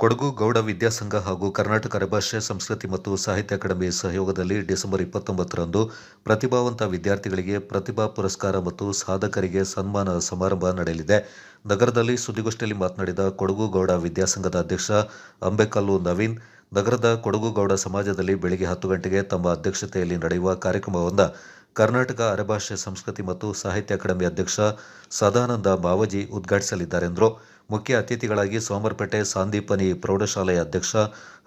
ಕೊಡಗು ಗೌಡ ವಿದ್ಯಾಸಂಘ ಹಾಗೂ ಕರ್ನಾಟಕ ಅರೆಭಾಷೆ ಸಂಸ್ಕೃತಿ ಮತ್ತು ಸಾಹಿತ್ಯ ಅಕಾಡೆಮಿ ಸಹಯೋಗದಲ್ಲಿ ಡಿಸೆಂಬರ್ 29ರಂದು ಪ್ರತಿಭಾವಂತ ವಿದ್ಯಾರ್ಥಿಗಳಿಗೆ ಪ್ರತಿಭಾ ಪುರಸ್ಕಾರ ಮತ್ತು ಸಾಧಕರಿಗೆ ಸನ್ಮಾನ ಸಮಾರಂಭ ನಡೆಯಲಿದೆ. ನಗರದಲ್ಲಿ ಸುದ್ದಿಗೋಷ್ಠಿಯಲ್ಲಿ ಮಾತನಾಡಿದ ಕೊಡಗು ಗೌಡ ವಿದ್ಯಾಸಂಘದ ಅಧ್ಯಕ್ಷ ಅಂಬೇಕಲ್ಲು ನವೀನ್, ನಗರದ ಕೊಡಗು ಗೌಡ ಸಮಾಜದಲ್ಲಿ ಬೆಳಗ್ಗೆ 10 ಗಂಟೆಗೆ ತಮ್ಮ ಅಧ್ಯಕ್ಷತೆಯಲ್ಲಿ ನಡೆಯುವ ಕಾರ್ಯಕ್ರಮವನ್ನು ಕರ್ನಾಟಕ ಅರೆಭಾಷೆ ಸಂಸ್ಕೃತಿ ಮತ್ತು ಸಾಹಿತ್ಯ ಅಕಾಡೆಮಿ ಅಧ್ಯಕ್ಷ ಸದಾನಂದ ಮಾವಜಿ ಉದ್ಘಾಟಿಸಲಿದ್ದಾರೆಂದರು. ಮುಖ್ಯ ಅತಿಥಿಗಳಾಗಿ ಸೋಮರಪೇಟೆ ಸಾಂದೀಪನಿ ಪ್ರೌಢಶಾಲೆಯ ಅಧ್ಯಕ್ಷ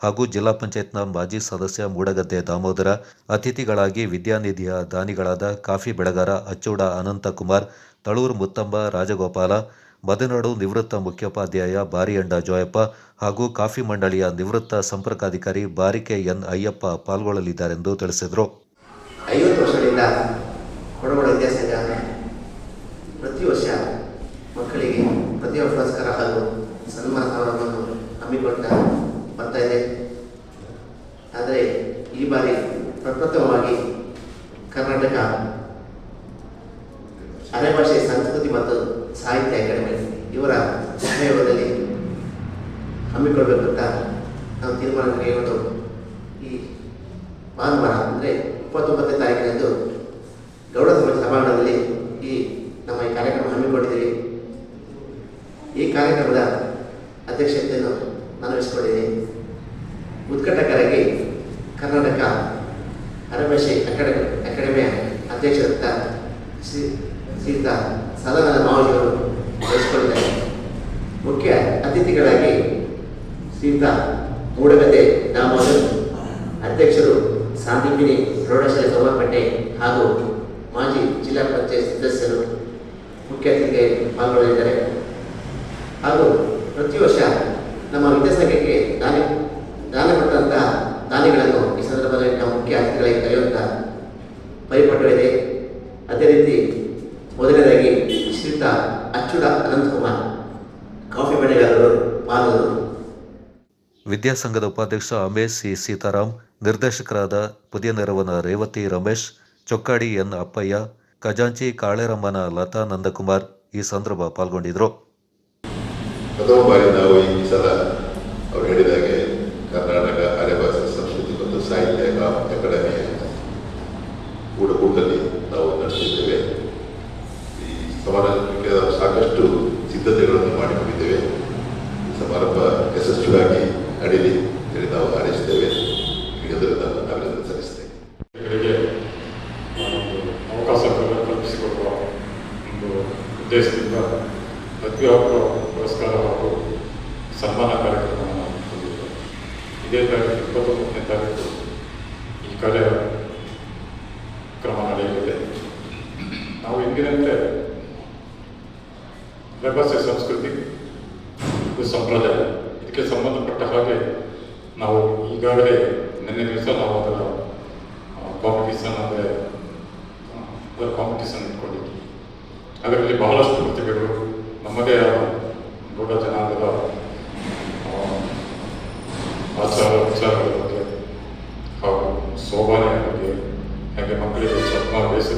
ಹಾಗೂ ಜಿಲ್ಲಾ ಪಂಚಾಯತ್ನ ಮಾಜಿ ಸದಸ್ಯ ಮೂಡಗದ್ದೆ ದಾಮೋದರ, ಅತಿಥಿಗಳಾಗಿ ವಿದ್ಯಾನಿಧಿಯ ದಾನಿಗಳಾದ ಕಾಫಿ ಬೆಳೆಗಾರ ಅಚ್ಚೂಡ ಅನಂತಕುಮಾರ್, ತಳೂರು ಮುತ್ತಂಬ ರಾಜಗೋಪಾಲ, ಮದೆನಾಡು ನಿವೃತ್ತ ಮುಖ್ಯೋಪಾಧ್ಯಾಯ ಬಾರಿಯಂಡ ಜೋಯಪ್ಪ ಹಾಗೂ ಕಾಫಿ ಮಂಡಳಿಯ ನಿವೃತ್ತ ಸಂಪರ್ಕಾಧಿಕಾರಿ ಬಾರಿಕೆ ಎನ್ ಅಯ್ಯಪ್ಪ ಪಾಲ್ಗೊಳ್ಳಲಿದ್ದಾರೆಂದು ತಿಳಿಸಿದರು. 50 ವರ್ಷಗಳಿಂದ ಕೊಡಗು ವಿದ್ಯಾಸಂಘ ಪ್ರತಿ ವರ್ಷ ಮಕ್ಕಳಿಗೆ ಪ್ರತಿಭಾ ಪುರಸ್ಕಾರ ಹಾಗೂ ಸನ್ಮಾನ ಸಮಾರಂಭವನ್ನು ಹಮ್ಮಿಕೊಳ್ತಾ ಬರ್ತಾ ಇದೆ. ಆದರೆ ಈ ಬಾರಿ ಪ್ರಪ್ರಥಮವಾಗಿ ಕರ್ನಾಟಕ ಅರೆಭಾಷೆ ಸಂಸ್ಕೃತಿ ಮತ್ತು ಸಾಹಿತ್ಯ ಅಕಾಡೆಮಿ ಇವರ ಸಹಯೋಗದಲ್ಲಿ ಹಮ್ಮಿಕೊಳ್ಬೇಕಂತ ನಾವು ತೀರ್ಮಾನ ಕೈಗೊಂಡು ಈ ಭಾನುವಾರ ಅಂದರೆ 29ನೇ ತಾರೀಕಿನಂದು ಗೌಡ ಸಭಾಂಗಣದಲ್ಲಿ ನಮ್ಮ ಈ ಕಾರ್ಯಕ್ರಮ ಹಮ್ಮಿಕೊಂಡಿದ್ದೀವಿ. ಈ ಕಾರ್ಯಕ್ರಮದ ಅಧ್ಯಕ್ಷತೆಯನ್ನು ನಾನು ವಹಿಸಿಕೊಂಡಿದ್ದೀನಿ. ಉದ್ಘಾಟಕರಾಗಿ ಕರ್ನಾಟಕ ಅರೆಭಾಷೆ ಅಕಾಡೆಮಿಯ ಅಧ್ಯಕ್ಷರಾದ ಶ್ರೀಯುತ ಸದಾನಂದ ಮಾವಜಿಯವರು ವಹಿಸಿಕೊಂಡಿದ್ದಾರೆ. ಮುಖ್ಯ ಅತಿಥಿಗಳಾಗಿ ಶ್ರೀಯುತ ಮೂಡಗದ್ದೆ ದಾಮೋದರ್, ಅಧ್ಯಕ್ಷರು ಸಾಂದೀಪಿನಿ ಪ್ರೌಢಶಾಲೆ ಸೋಮರಪೇಟೆ ಹಾಗೂ ಮಾಜಿ ಜಿಲ್ಲಾ ಪಂಚಾಯತ್ ಸದಸ್ಯರು ಮುಖ್ಯ ಅತಿಥಿಗೆ ಪಾಲ್ಗೊಳ್ಳಲಿದ್ದಾರೆ. ಹಾಗೂ ಪ್ರತಿ ವರ್ಷ ನಮ್ಮ ವಿದ್ಯಾಸಂಘಕ್ಕೆ ದಾನ ಕೊಟ್ಟಂತಹ ದಾನಿಗಳನ್ನು ಈ ಸಂದರ್ಭದಲ್ಲಿ ನಾವು ಮುಖ್ಯ ಅತಿಥಿಗಳಿಗೆ ಕರೆಯುವಂಥ ಪರಿಪಟ್ಟವಿದೆ. ಅದೇ ರೀತಿ ಮೊದಲನೇದಾಗಿ ಶ್ರೀಯುತ ಅಚ್ಚುಡ ಅನಂತಕುಮಾರ್, ಕಾಫಿ ಬೆಳೆಗಾರರು ಪಾಲ್ಗೊಂಡು, ವಿದ್ಯಾಸಂಘದ ಉಪಾಧ್ಯಕ್ಷ ಅಮೇಶ್ ಸಿ ಸೀತಾರಾಮ್, ನಿರ್ದೇಶಕರಾದ ಪುದಿಯನೆರವನ ರೇವತಿ ರಮೇಶ್, ಚೊಕ್ಕಾಡಿ ಎನ್ ಅಪ್ಪಯ್ಯ, ಖಜಾಂಚಿ ಕಾಳೆರಮ್ಮನ ಲತಾ ನಂದಕುಮಾರ್ ಈ ಸಂದರ್ಭ ಪಾಲ್ಗೊಂಡಿದ್ದರು. ಪ್ರಥಮ ಬಾರಿ ನಾವು ಈ ಸಲ ಅವರು ಹೇಳಿದಾಗೆ ಕರ್ನಾಟಕ ಅರೆಭಾಷೆ ಸಂಸ್ಕೃತಿ ಮತ್ತು ಸಾಹಿತ್ಯ ಅಕಾಡೆಮಿಯ ಕೂಟದಲ್ಲಿ ನಾವು ನಡೆಸಿದ್ದೇವೆ. ಈ ಸಮಾರಂಭಕ್ಕೆ ನಾವು ಸಾಕಷ್ಟು ಸಿದ್ಧತೆಗಳನ್ನು ಮಾಡಿಕೊಂಡಿದ್ದೇವೆ. ಈ ಸಮಾರಂಭ ಯಶಸ್ವಿಯಾಗಿ ನಡೆಯಲಿ ಹೇಳಿ ನಾವು ಹಾರೈಸಿದ್ದೇವೆ. ಇದರಿಂದ ನಾವೆಲ್ಲರೂ ಸಲ್ಲಿಸ್ತೇವೆ. ಅವಕಾಶ ಕಲ್ಪಿಸಿಕೊಡುವ ಒಂದು ಉದ್ದೇಶದಿಂದ ಪ್ರತಿಭಾ ಪುರಸ್ಕಾರ ಹಾಗೂ ಸನ್ಮಾನ ಕಾರ್ಯಕ್ರಮವನ್ನು ಹೊಂದಿದ್ದೇವೆ. ಇದೇ ತಾರೀಕು 29ನೇ ತಾರೀಕು ಈ ಕಾರ್ಯಕ್ರಮ ನಡೆಯಲಿದೆ. ನಾವು ಇಂದಿನಂತೆ ಅರೆಭಾಷೆ ಸಂಸ್ಕೃತಿ ಮತ್ತು ಸಂಪ್ರದಾಯ ಇದಕ್ಕೆ ಸಂಬಂಧಪಟ್ಟ ಹಾಗೆ ನಾವು ಈಗಾಗಲೇ ನಿನ್ನೆ ದಿವಸ ನಾವು ಅದರ ಕಾಂಪಿಟೇಷನ್ ಇಟ್ಕೊಂಡಿದ್ವಿ. ಅದರಲ್ಲಿ ಬಹಳಷ್ಟು ಪ್ರತಿಭೆಗಳು ನಮ್ಮದೇ ಆದ ಗೌಡ ಜನಾಂಗದ ಆಚಾರ ವಿಚಾರಗಳ ಬಗ್ಗೆ ಹಾಗೂ ಶೋಭಾನೆಯ ಬಗ್ಗೆ, ಹಾಗೆ ಮಕ್ಕಳಿಗೆ ಛದ್ಮ ಬೇಸರ